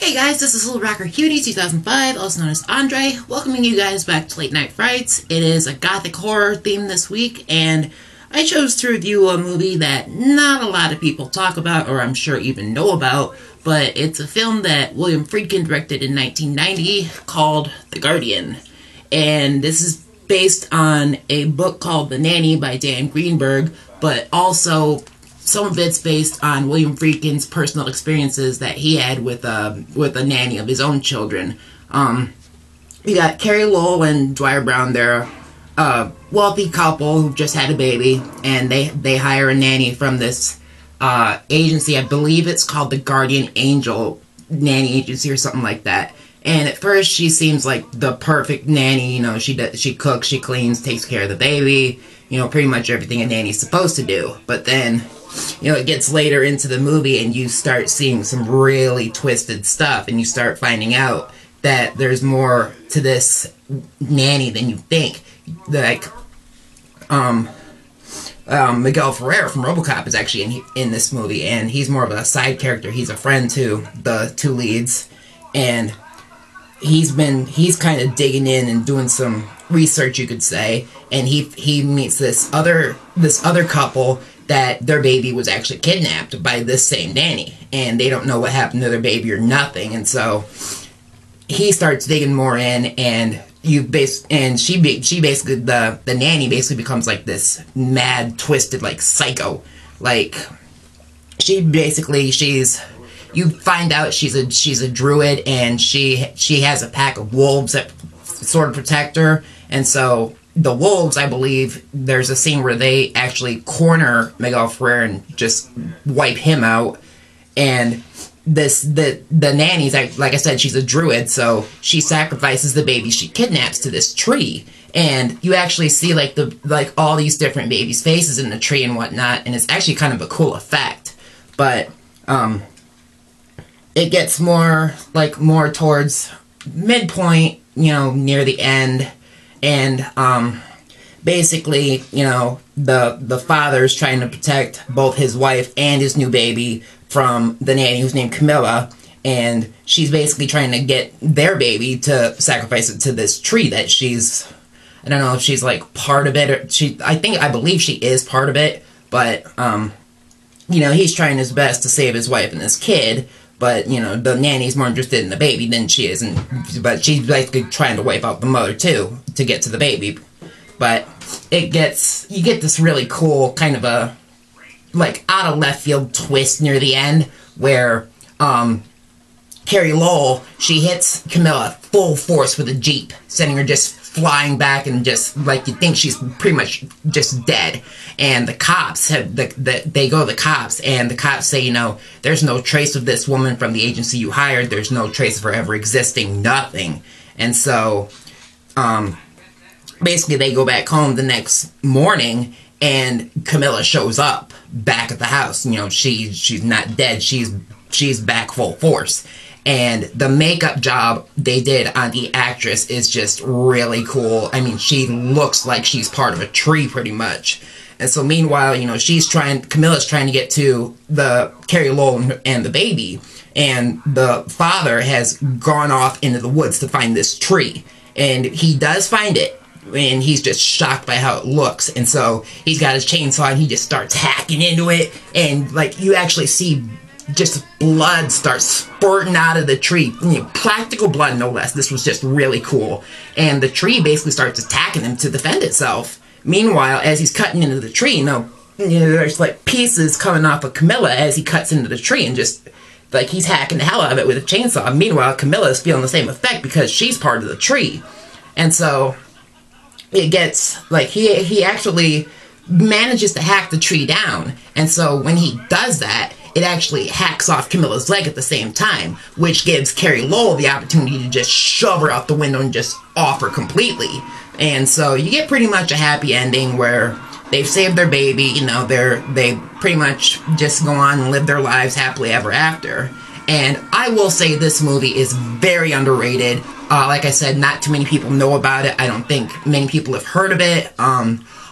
Hey guys, this is Little Rocker Cutie 2005, also known as Andre, welcoming you guys back to Late Night Frights. It is a Gothic horror theme this week, and I chose to review a movie that not a lot of people talk about, or I'm sure even know about, but it's a film that William Friedkin directed in 1990 called The Guardian. And this is based on a book called The Nanny by Dan Greenberg, but also some of it's based on William Friedkin's personal experiences that he had with a nanny of his own children. You got Carrie Lowell and Dwyer Brown. They're a wealthy couple who just had a baby, and they hire a nanny from this agency. I believe it's called the Guardian Angel Nanny Agency or something like that. And at first, she seems like the perfect nanny. You know, she cooks, she cleans, takes care of the baby. You know, pretty much everything a nanny's supposed to do. But then, you know, it gets later into the movie and you start seeing some really twisted stuff, and you start finding out that there's more to this nanny than you think. Like, Miguel Ferrer from RoboCop is actually in this movie, and he's more of a side character. He's a friend to the two leads, and he's kind of digging in and doing some research, you could say, and he meets this other couple that their baby was actually kidnapped by this same nanny, and they don't know what happened to their baby or nothing. And so he starts digging more in, and she basically the nanny basically becomes like this mad, twisted, like psycho. Like you find out she's a druid, and she has a pack of wolves that sort of protect her. And so the wolves, I believe, there's a scene where they actually corner Miguel Ferrer and just wipe him out. And the nanny's, like I said, she's a druid, so she sacrifices the baby she kidnaps to this tree. And you actually see like all these different babies' faces in the tree and whatnot, and it's actually kind of a cool effect. But it gets more towards midpoint, you know, near the end. And basically, you know, the father's trying to protect both his wife and his new baby from the nanny, who's named Camilla, and she's basically trying to get their baby to sacrifice it to this tree that I don't know if she's like part of it, or I believe she is part of it, but you know, he's trying his best to save his wife and his kid. But, you know, the nanny's more interested in the baby than she is, but she's basically trying to wipe out the mother, too, to get to the baby. But you get this really cool kind of a, like, out-of-left-field twist near the end, where, Carrie Lowell, she hits Camilla full force with a Jeep, sending her just flying back, and just, like, you think she's pretty much just dead. And the cops they go to the cops, and the cops say, you know, there's no trace of this woman from the agency you hired, there's no trace of her ever existing, nothing. And so, basically they go back home the next morning, and Camilla shows up back at the house. You know, she's not dead, she's back full force. And the makeup job they did on the actress is just really cool. I mean, she looks like she's part of a tree, pretty much. And so meanwhile, you know, Camilla's trying to get to the Carrie Lowell and the baby. And the father has gone off into the woods to find this tree. And he does find it, and he's just shocked by how it looks. And so he's got his chainsaw, and he just starts hacking into it. And, like, you actually see just blood starts spurting out of the tree. You know, practical blood, no less. This was just really cool. And the tree basically starts attacking him to defend itself. Meanwhile, as he's cutting into the tree, you know, there's like pieces coming off of Camilla as he cuts into the tree, and just like he's hacking the hell out of it with a chainsaw. Meanwhile, Camilla is feeling the same effect because she's part of the tree. And so it gets like he actually manages to hack the tree down. And so when he does that, it actually hacks off Camilla's leg at the same time, which gives Carrie Lowell the opportunity to just shove her out the window and just off her completely. And so you get pretty much a happy ending where they've saved their baby, you know, they pretty much just go on and live their lives happily ever after. And I will say this movie is very underrated. Like I said, not too many people know about it. I don't think many people have heard of it.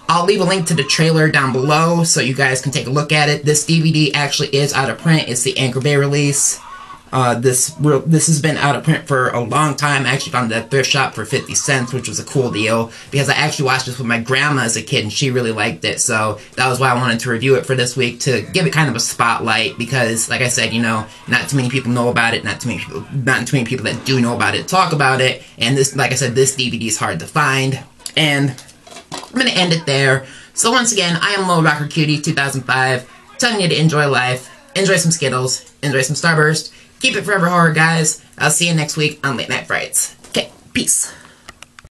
I'll leave a link to the trailer down below so you guys can take a look at it. This DVD actually is out of print. It's the Anchor Bay release. This has been out of print for a long time. I actually found it at a thrift shop for 50 cents, which was a cool deal, because I actually watched this with my grandma as a kid, and she really liked it, so that was why I wanted to review it for this week, to give it kind of a spotlight, because, like I said, you know, not too many people know about it, not too many people that do know about it talk about it, and this, like I said, this DVD is hard to find, and I'm going to end it there. So once again, I am Low Rocker Cutie 2005, telling you to enjoy life, enjoy some Skittles, enjoy some Starburst, keep it forever horror, guys. I'll see you next week on Late Night Frights. Okay, peace.